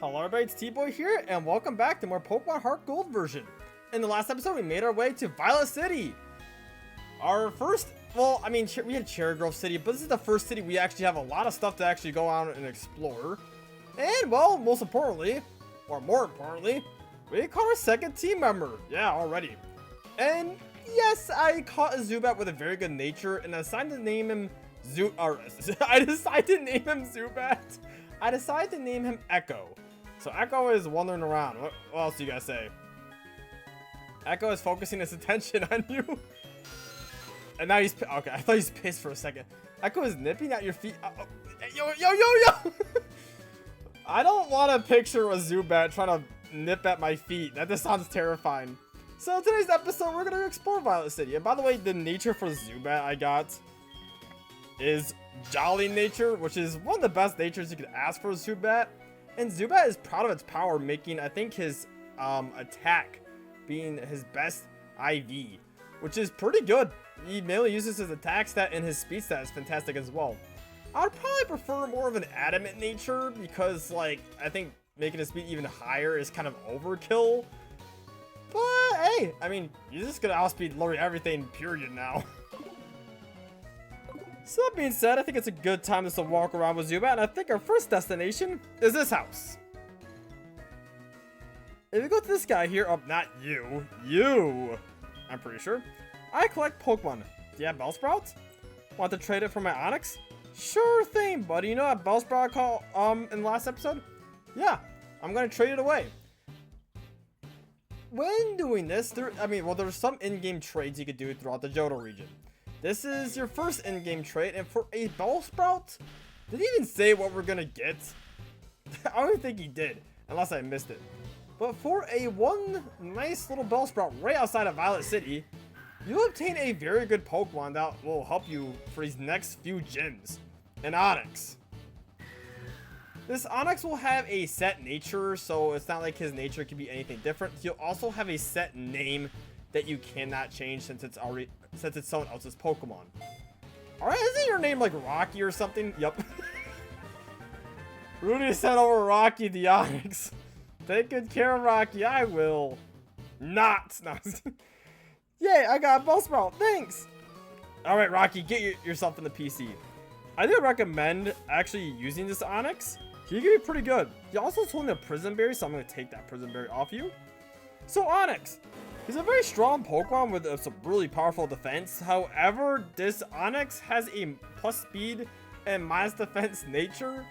Hello everybody, it's T.Boy here, and welcome back to more Pokemon HeartGold version. In the last episode, we made our way to Violet City. Our first, well, I mean, we had Cherry Grove City, but this is the first city we actually have a lot of stuff to actually go out and explore. And, well, most importantly, or more importantly, we caught our second team member. Yeah, already. And, yes, I caught a Zubat with a very good nature, and I decided to name him I decided to name him Zubat. I decided to name him Echo. So Echo is wandering around. What else do you guys say? Echo is focusing his attention on you. And now he's... Okay, I thought he's pissed for a second. Echo is nipping at your feet. Yo. I don't want to picture a Zubat trying to nip at my feet. That just sounds terrifying. So in today's episode, we're going to explore Violet City. And by the way, the nature for Zubat I got is Jolly nature, which is one of the best natures you could ask for a Zubat. And Zubat is proud of its power, making, I think, his attack being his best IV, which is pretty good. He mainly uses his attack stat, and his speed stat is fantastic as well. I would probably prefer more of an adamant nature because, like, I think making his speed even higher is kind of overkill. But, hey, I mean, you're just going to outspeed literally everything, period, now. So that being said, I think it's a good time just to walk around with Zubat, and I think our first destination is this house. If you go to this guy here, oh, not you, I'm pretty sure. I collect Pokemon. Do you have Bellsprout? Want to trade it for my Onix? Sure thing, buddy. You know that Bellsprout I caught in the last episode? Yeah, I'm gonna trade it away. When doing this, there's some in-game trades you could do throughout the Johto region. This is your first in-game trade, and for a Bellsprout, did he even say what we're gonna get? I don't even think he did, unless I missed it. But for one nice little Bellsprout right outside of Violet City, you'll obtain a very good Pokemon that will help you for these next few gyms. An Onix. This Onix will have a set nature, so it's not like his nature can be anything different. He'll also have a set name that you cannot change since it's someone else's Pokemon. Alright, isn't your name like Rocky or something? Yep. Rudy sent over Rocky the Onix. Take good care of Rocky, I will. Not. Yay, I got a Bellsprout, thanks. Alright, Rocky, get yourself in the PC. I do recommend actually using this Onix. He can be pretty good. He also told me a Prison Berry, so I'm going to take that Prison Berry off you. So Onix. He's a very strong Pokemon with some really powerful defense. However, this Onix has a plus speed and minus defense nature,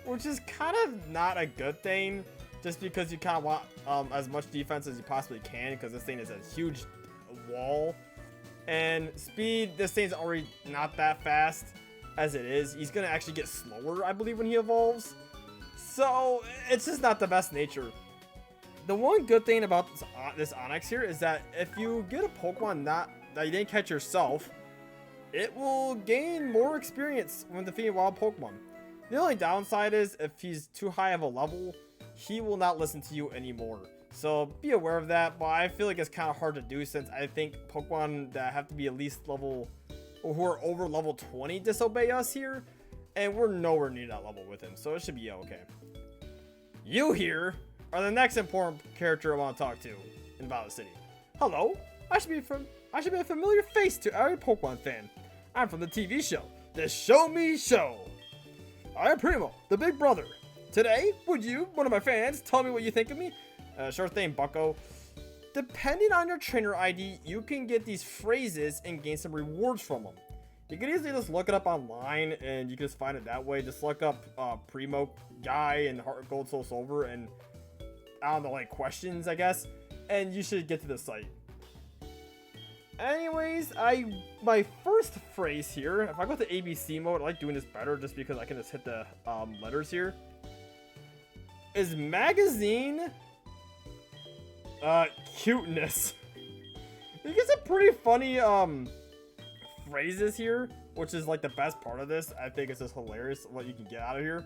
which is kind of not a good thing, just because you kind of want as much defense as you possibly can, because this thing is a huge wall. And speed, this thing's already not that fast as it is. He's going to actually get slower, I believe, when he evolves. So, it's just not the best nature. The one good thing about this Onix here is that if you get a Pokemon that you didn't catch yourself, it will gain more experience when defeating wild Pokemon. The only downside is if he's too high of a level, he will not listen to you anymore. So be aware of that, but I feel like it's kind of hard to do since I think Pokemon that have to be at least level, or who are over level 20 disobey us here, and we're nowhere near that level with him, so it should be okay. You here are the next important character I want to talk to in Violet City. Hello, I should be a familiar face to every Pokemon fan. I'm from the TV show, The Show Me Show. I am Primo, the big brother. Today, would you, one of my fans, tell me what you think of me? Sure thing, bucko. Depending on your trainer ID, you can get these phrases and gain some rewards from them. You can easily just look it up online, and you can just find it that way. Just look up Primo Guy and HeartGold Soul Silver, and I don't know, like questions, I guess, and you should get to the site. Anyways, my first phrase here, if I go to ABC mode, I like doing this better just because I can just hit the letters here, is magazine cuteness. You get some pretty funny phrases here, which is like the best part of this. I think it's just hilarious what you can get out of here.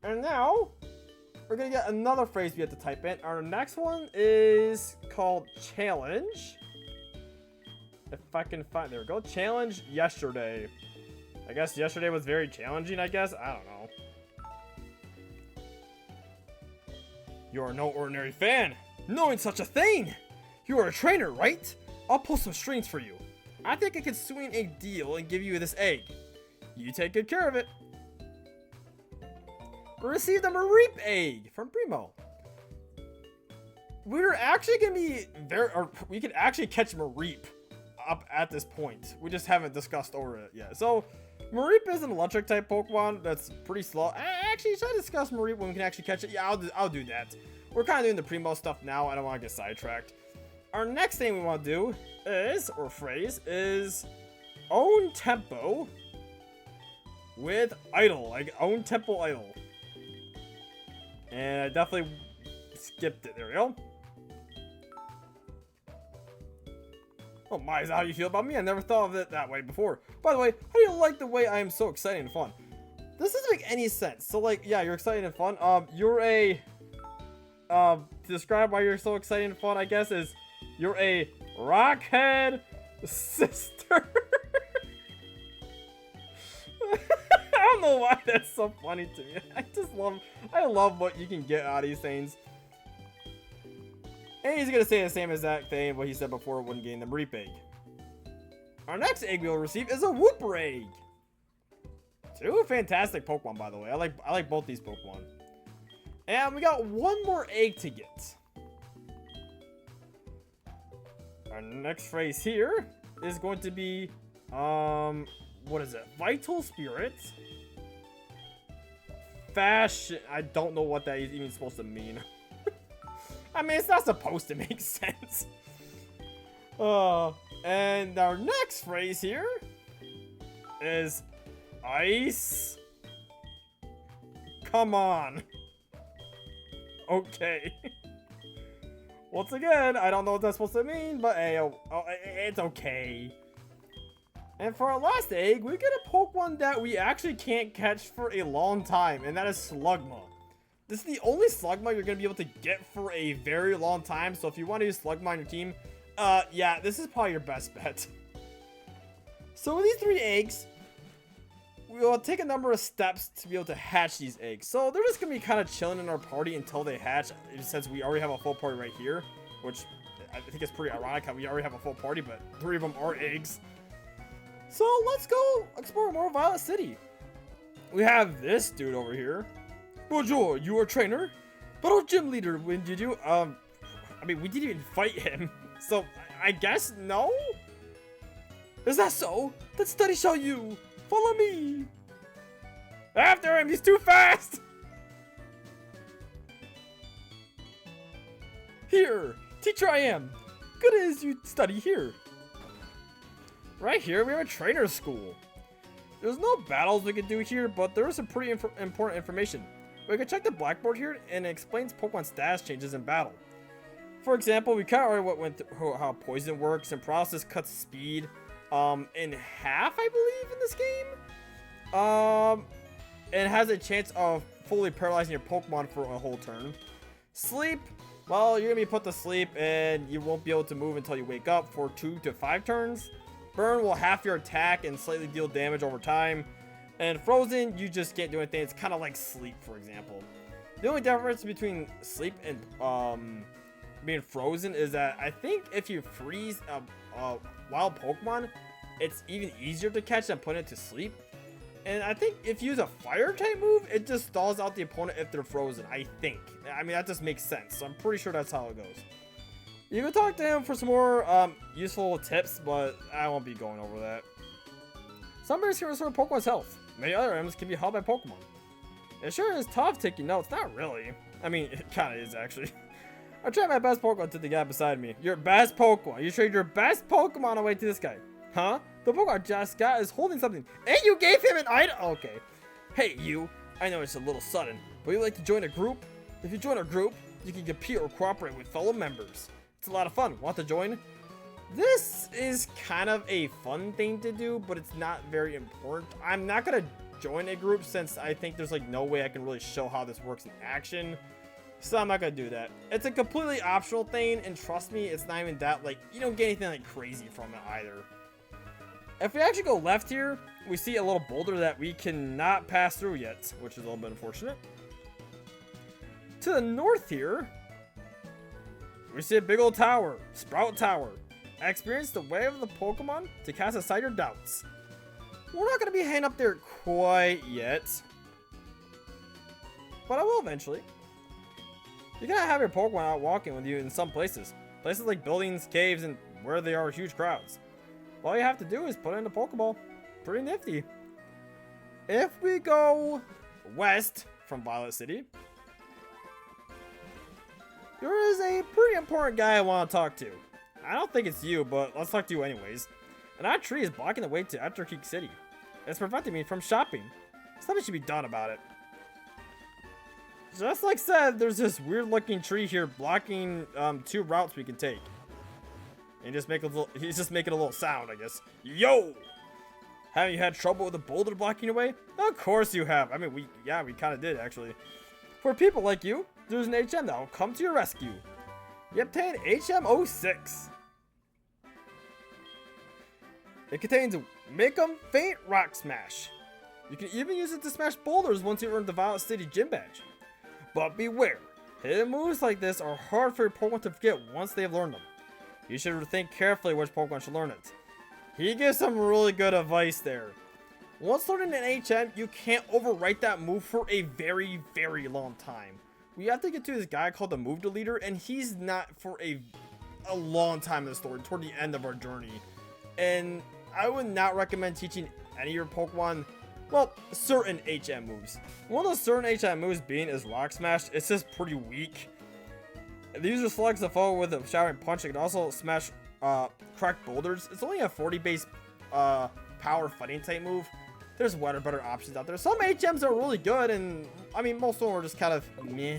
And now we're gonna get another phrase we have to type in. Our next one is called challenge. If I can find, there we go. Challenge yesterday. I guess yesterday was very challenging, I guess. I don't know. You are no ordinary fan. Knowing such a thing. You are a trainer, right? I'll pull some strings for you. I think I could swing a deal and give you this egg. You take good care of it. We received a Mareep egg from Primo. We're actually gonna be we could actually catch Mareep up at this point. We just haven't discussed over it yet. So Mareep is an electric type Pokemon that's pretty slow. Actually, should I discuss Mareep when we can actually catch it? Yeah, I'll do that. We're kind of doing the Primo stuff now. I don't want to get sidetracked. Our next thing we want to do is, or phrase, is own tempo with idle. Like own tempo idle. And I definitely skipped it. There we go. Oh my, is that how you feel about me? I never thought of it that way before. By the way, how do you like the way I am so exciting and fun? This doesn't make any sense. So like, yeah, you're exciting and fun. You're a, to describe why you're so exciting and fun, I guess, is you're a rockhead sister. I don't know why that's so funny to me. I love what you can get out of these things. And he's gonna say the same exact thing what he said before when getting the Mareep egg. Our next egg we'll receive is a Wooper egg. Two fantastic Pokemon, by the way. I like both these Pokemon. And we got one more egg to get. Our next phrase here is going to be what is it? Vital Spirit. Fashion. I don't know what that is even supposed to mean. I mean, it's not supposed to make sense. And our next phrase here is ice. Come on. Okay. Once again, I don't know what that's supposed to mean, but hey, it's okay. And for our last egg, we get a Pokemon that we actually can't catch for a long time, and that is Slugma. This is the only Slugma you're going to be able to get for a very long time, so if you want to use Slugma on your team, yeah, this is probably your best bet. So with these 3 eggs, we'll take a number of steps to be able to hatch these eggs. So they're just going to be kind of chilling in our party until they hatch, since we already have a full party right here, which I think is pretty ironic how we already have a full party, but 3 of them are eggs. So let's go explore more Violet City. We have this dude over here. Bonjour, you are a trainer? But our gym leader, when did you? I mean, we didn't even fight him. So, I guess no? Is that so? Then study shall you. Follow me. After him, he's too fast. Here, teacher I am. Good as you study here. Right here, we have a trainer school. There's no battles we can do here, but there is some pretty important information. We can check the blackboard here, and it explains Pokemon status changes in battle. For example, we kind of already went through how poison works, and paralysis cuts speed in half, I believe, in this game. And has a chance of fully paralyzing your Pokemon for a whole turn. Sleep, well, you're going to be put to sleep, and you won't be able to move until you wake up for 2 to 5 turns. Burn will half your attack and slightly deal damage over time. And frozen, you just can't do anything. It's kind of like sleep, for example. The only difference between sleep and being frozen is that I think if you freeze a wild Pokemon, it's even easier to catch than putting it to sleep. And I think if you use a fire type move, it just stalls out the opponent if they're frozen, I think. I mean, that just makes sense. So I'm pretty sure that's how it goes. You can talk to him for some more useful tips, but I won't be going over that. Some berries can restore Pokemon's health. Many other items can be held by Pokemon. It sure is tough taking notes. Not really. I mean, it kind of is, actually. I tried my best Pokemon to the guy beside me. Your best Pokemon. You trade your best Pokemon away to this guy. Huh? The Pokemon I just got is holding something. And you gave him an item? Okay. Hey, you. I know it's a little sudden, but you like to join a group? If you join a group, you can compete or cooperate with fellow members. It's a lot of fun. Want to join? This is kind of a fun thing to do, but it's not very important. I'm not going to join a group since I think there's like no way I can really show how this works in action. So I'm not going to do that. It's a completely optional thing, and trust me, it's not even that, like, you don't get anything like crazy from it either. If we actually go left here, we see a little boulder that we cannot pass through yet, which is a little bit unfortunate. To the north here, we see a big old tower, Sprout Tower. Experience the way of the Pokemon to cast aside your doubts. We're not going to be heading up there quite yet, but I will eventually. You gotta have your Pokemon out walking with you in some places. Places like buildings, caves, and where there are huge crowds. All you have to do is put in the Pokeball. Pretty nifty. If we go west from Violet City, there is a pretty important guy I want to talk to. I don't think it's you, but let's talk to you anyways. An odd tree is blocking the way to Electric City. It's preventing me from shopping. Something should be done about it. Just like said, there's this weird looking tree here blocking 2 routes we can take. And just make a little, he's just making a little sound, I guess. Yo! Haven't you had trouble with a boulder blocking your way? Of course you have. I mean, we kind of did actually. For people like you, there's an HM that will come to your rescue. You obtain HM06. It contains Make 'em Faint Rock Smash. You can even use it to smash boulders once you earn the Violet City Gym Badge. But beware, hidden moves like this are hard for your Pokemon to forget once they've learned them. You should think carefully which Pokemon should learn it. He gives some really good advice there. Once learning an HM, you can't overwrite that move for a very, very long time. We have to get to this guy called the Move Deleter, and he's not for a long time in the story, toward the end of our journey. And I would not recommend teaching any of your Pokemon, well, certain HM moves. One of those certain HM moves being is Rock Smash. It's just pretty weak. The user selects the foe with a Showering Punch. It can also smash cracked boulders. It's only a 40 base power fighting type move. There's better options out there. Some HMs are really good, and I mean, most of them are just kind of meh.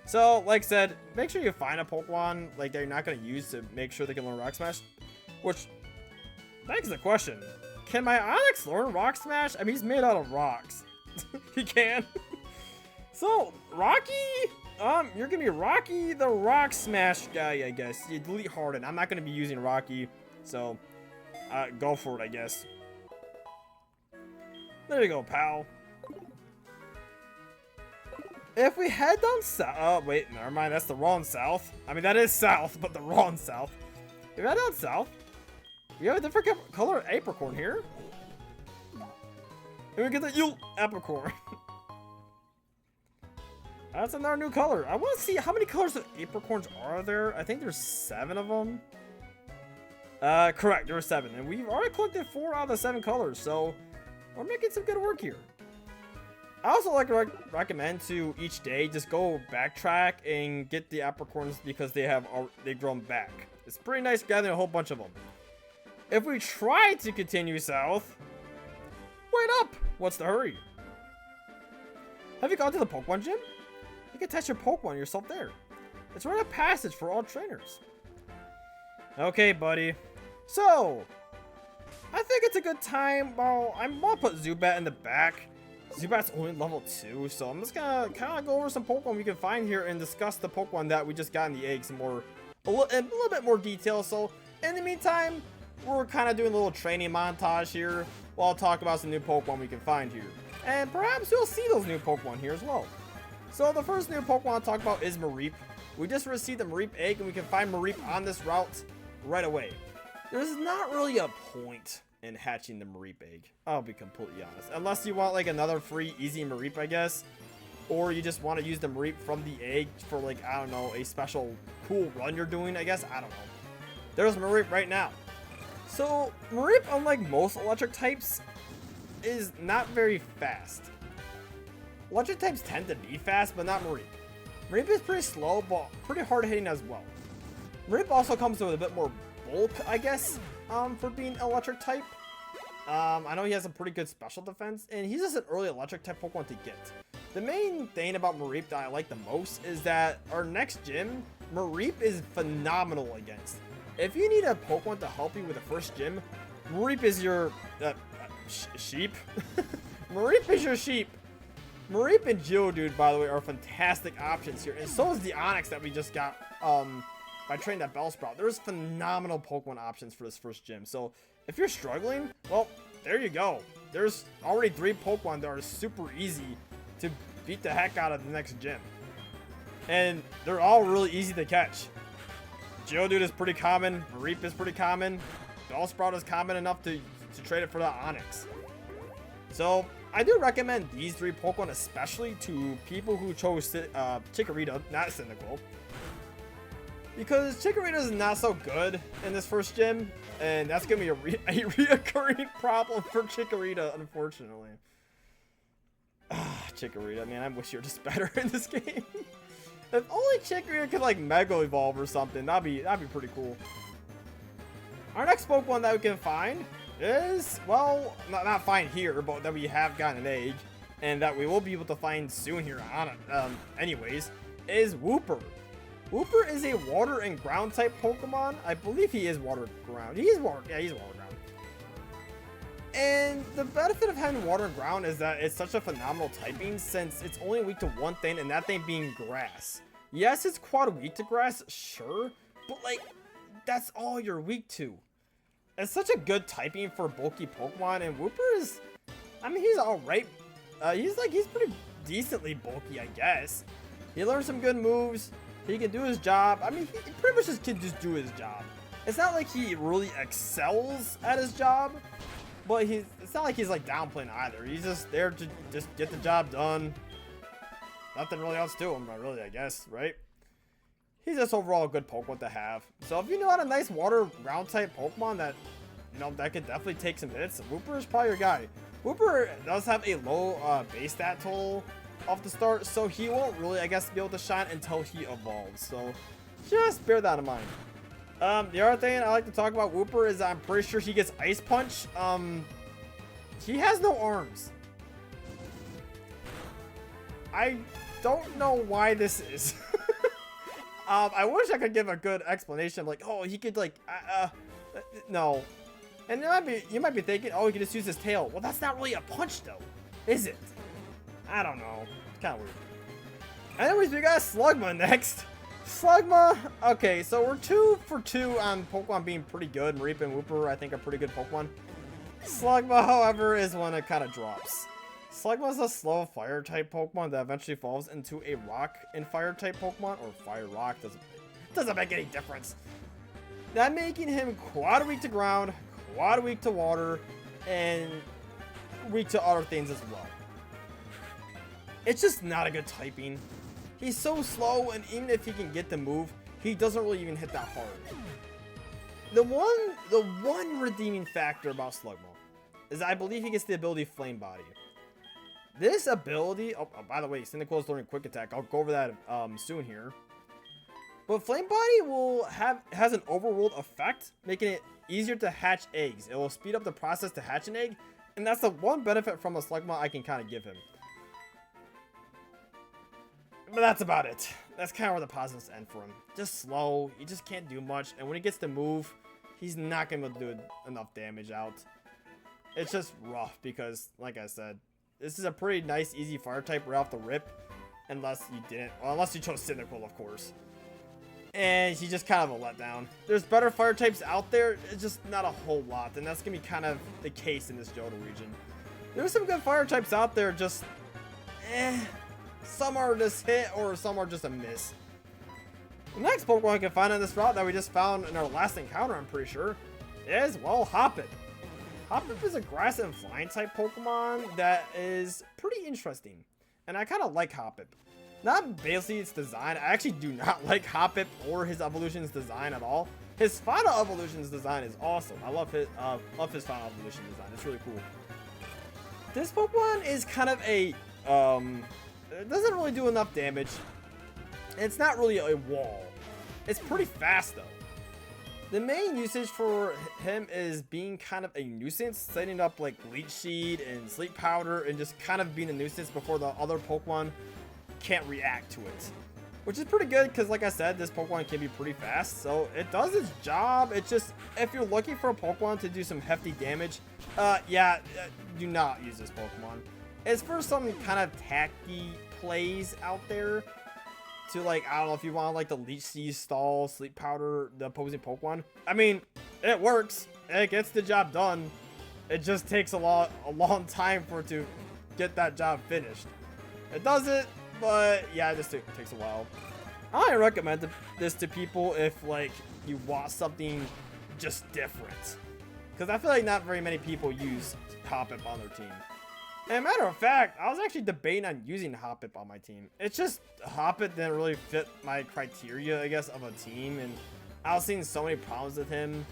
So, like I said, make sure you find a Pokemon like that you're not going to use to make sure they can learn Rock Smash. Which begs the question, can my Onix learn Rock Smash? I mean, he's made out of rocks. He can. So, Rocky, you're going to be Rocky the Rock Smash guy, I guess. You delete Harden. I'm not going to be using Rocky, so go for it, I guess. There you go, pal. If we head down south, oh wait, never mind, that's the wrong south. I mean, that is south, but the wrong south. If we head down south, we have a different color apricorn here. And we get the Yule apricorn. That's another new color. I want to see how many colors of apricorns are there. I think there's 7 of them. Correct, there are 7. And we've already collected 4 out of the 7 colors, so we're making some good work here. I also like to recommend to each day just go backtrack and get the apricorns because they've grown back. It's pretty nice gathering a whole bunch of them. If we try to continue south, wait up! What's the hurry? Have you gone to the Pokemon gym? You can test your Pokemon yourself there. It's a rite of passage for all trainers. Okay, buddy. So, I think it's a good time. Well, I'm gonna put Zubat in the back. Zubat's only level 2, so I'm just gonna kind of go over some Pokemon we can find here and discuss the Pokemon that we just got in the egg in a little bit more detail. So, in the meantime, we're kind of doing a little training montage here while I'll talk about some new Pokemon we can find here. And perhaps you'll see those new Pokemon here as well. So, the first new Pokemon I'll talk about is Mareep. We just received the Mareep egg, and we can find Mareep on this route right away. There's not really a point in hatching the Mareep egg, I'll be completely honest. Unless you want like another free easy Mareep, I guess. Or you just want to use the Mareep from the egg for like, I don't know, a special cool run you're doing, I guess. I don't know. There's Mareep right now. So, Mareep, unlike most electric types, is not very fast. Electric types tend to be fast, but not Mareep. Mareep is pretty slow, but pretty hard hitting as well. Mareep also comes with a bit more bulk, I guess, for being electric type. I know he has a pretty good special defense, and he's just an early electric type Pokemon to get. The main thing about Mareep that I like the most is that our next gym, Mareep is phenomenal against. If you need a Pokemon to help you with the first gym, Mareep is your sheep. Mareep is your sheep. Mareep and Geodude, by the way, are fantastic options here, and so is the Onix that we just got by training that Bellsprout. There's phenomenal Pokemon options for this first gym. So if you're struggling, well, there you go. There's already 3 Pokemon that are super easy to beat the heck out of the next gym. And they're all really easy to catch. Geodude is pretty common. Reap is pretty common. Bellsprout is common enough to trade it for the Onix. So I do recommend these 3 Pokemon, especially to people who chose Chikorita, not Cyndaquil. Because Chikorita is not so good in this first gym, and that's going to be a reoccurring problem for Chikorita, unfortunately. Chikorita, man, I wish you were just better in this game. If only Chikorita could like Mega Evolve or something, that'd be pretty cool. Our next Pokemon that we can find is, well, not find here, but that we have gotten an egg, and that we will be able to find soon here on anyways, is Wooper. Wooper is a water and ground type Pokemon. I believe he is water ground. He's water ground. And the benefit of having water and ground is that it's such a phenomenal typing, since it's only weak to one thing, and that thing being grass. Yes, it's quite weak to grass, sure, but like, that's all you're weak to. It's such a good typing for bulky Pokemon, and Wooper is, I mean, he's alright. He's pretty decently bulky, I guess. He learned some good moves. He can do his job. I mean, he pretty much just can just do his job. It's not like he really excels at his job, but it's not like he's like downplaying either. He's just there to just get the job done. Nothing really else to him, really, I guess, right? He's just overall a good Pokemon to have. So if you know how a nice water ground type Pokemon that, you know, that could definitely take some hits, Wooper is probably your guy. Wooper does have a low base stat total off the start, so he won't really, I guess, be able to shine until he evolves. So just bear that in mind. The other thing I like to talk about Wooper is I'm pretty sure he gets Ice Punch. He has no arms. I don't know why this is. I wish I could give a good explanation, like, oh, he could like, no. And you might be thinking, oh, he could just use his tail. Well, that's not really a punch, though, is it? I don't know. It's kind of weird. Anyways, we got Slugma next. Slugma. Okay, so we're 2 for 2 on Pokemon being pretty good. Reap and Wooper, I think, are pretty good Pokemon. Slugma, however, is one that kind of drops. Slugma is a slow fire type Pokemon that eventually evolves into a rock and fire type Pokemon, or fire rock, doesn't make any difference. That making him quite weak to ground, quite weak to water, and weak to other things as well. It's just not a good typing. He's so slow, and even if he can get the move, he doesn't really even hit that hard. The one redeeming factor about Slugma is I believe he gets the ability Flame Body. This ability, oh, by the way, Cyndaquil is learning Quick Attack. I'll go over that soon here. But Flame Body has an overworld effect, making it easier to hatch eggs. It will speed up the process to hatch an egg, and that's the one benefit from a Slugma I can kind of give him. But that's about it. That's kind of where the positives end for him. Just slow. He just can't do much. And when he gets to move, he's not going to be able to do enough damage out. It's just rough because, like I said, this is a pretty nice, easy fire type right off the rip. Unless you didn't. Well, unless you chose Cyndaquil, of course. And he's just kind of a letdown. There's better fire types out there. It's just not a whole lot. And that's going to be kind of the case in this Johto region. There's some good fire types out there. Just, some are just hit or some are just a miss. The next Pokemon I can find on this route that we just found in our last encounter, I'm pretty sure, is, well, Hoppip. Hoppip is a grass and flying type Pokemon that is pretty interesting. And I kind of like Hoppip. Not basically its design. I actually do not like Hoppip or his evolution's design at all. His final evolution's design is awesome. I love his final evolution design. It's really cool. This Pokemon is kind of a, it doesn't really do enough damage. It's not really a wall. It's pretty fast though. The main usage for him is being kind of a nuisance, setting up like Leech Seed and Sleep Powder and just kind of being a nuisance before the other Pokemon can't react to it. Which is pretty good because, like I said, this Pokemon can be pretty fast, so it does its job. It's just, if you're looking for a Pokemon to do some hefty damage, do not use this Pokemon. It's for some kind of tacky plays out there. To, like, I don't know if you want, like, the Leech Seed stall, Sleep Powder, the opposing Pokemon. I mean, it works. It gets the job done. It just takes a long time for it to get that job finished. It does it, but, yeah, it just takes a while. I recommend this to people if like you want something just different, because I feel like not very many people use Hoppip on their team. And matter of fact, I was actually debating on using Hoppip on my team. It's just Hoppip didn't really fit my criteria, I guess, of a team, and I was seeing so many problems with him.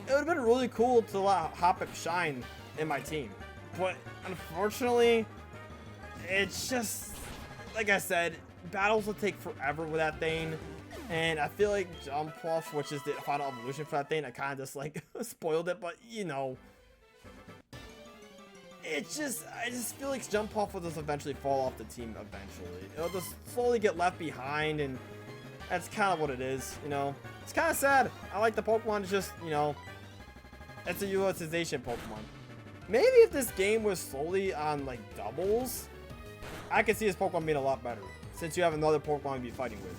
It would have been really cool to let Hoppip shine in my team, but unfortunately, it's just, like I said, battles will take forever with that thing, and I feel like Jump Off, which is the final evolution for that thing, I kind of just like spoiled it, but you know, I just feel like Jump Off will just eventually fall off the team eventually. It'll just slowly get left behind, and that's kind of what it is, you know. It's kind of sad. I like the Pokemon, it's just, you know, it's a utilization Pokemon. Maybe if this game was solely on like doubles, I could see this Pokemon being a lot better, since you have another Pokemon to be fighting with.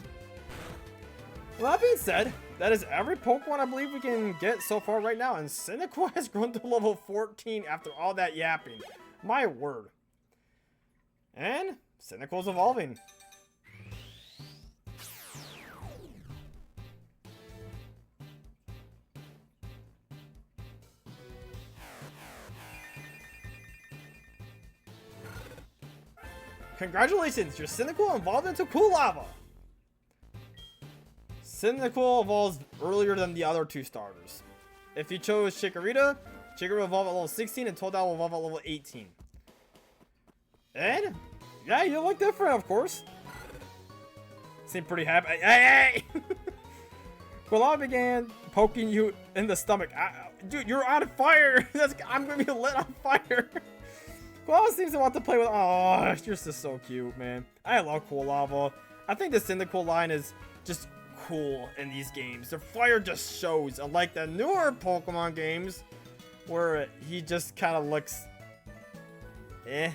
Well, that being said, that is every Pokemon I believe we can get so far right now, and Cyndaquil has grown to level 14 after all that yapping. My word. And Cyndaquil's evolving. Congratulations, your Cyndaquil evolved into Cool Lava. Cyndaquil evolves earlier than the other two starters. If you chose Chikorita, Chikorita will evolve at level 16 and Totodile will evolve at level 18. And, yeah, you look different, of course. Seem pretty happy. Hey! Quilava began poking you in the stomach. Dude, you're on fire! I'm gonna be lit on fire! Quilava seems to want to play with. Oh, you're just so cute, man. I love Quilava. I think the Cyndaquil line is just cool in these games. The fire just shows, unlike the newer Pokemon games, where he just kind of looks eh.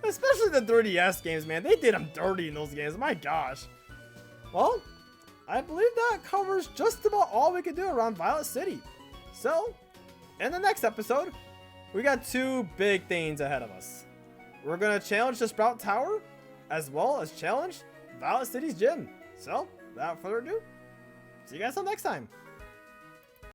Especially the 3DS games, man. They did him dirty in those games. My gosh. Well, I believe that covers just about all we could do around Violet City. So, in the next episode, we got two big things ahead of us. We're going to challenge the Sprout Tower, as well as challenge Violet City's gym. So, without further ado, see you guys till next time.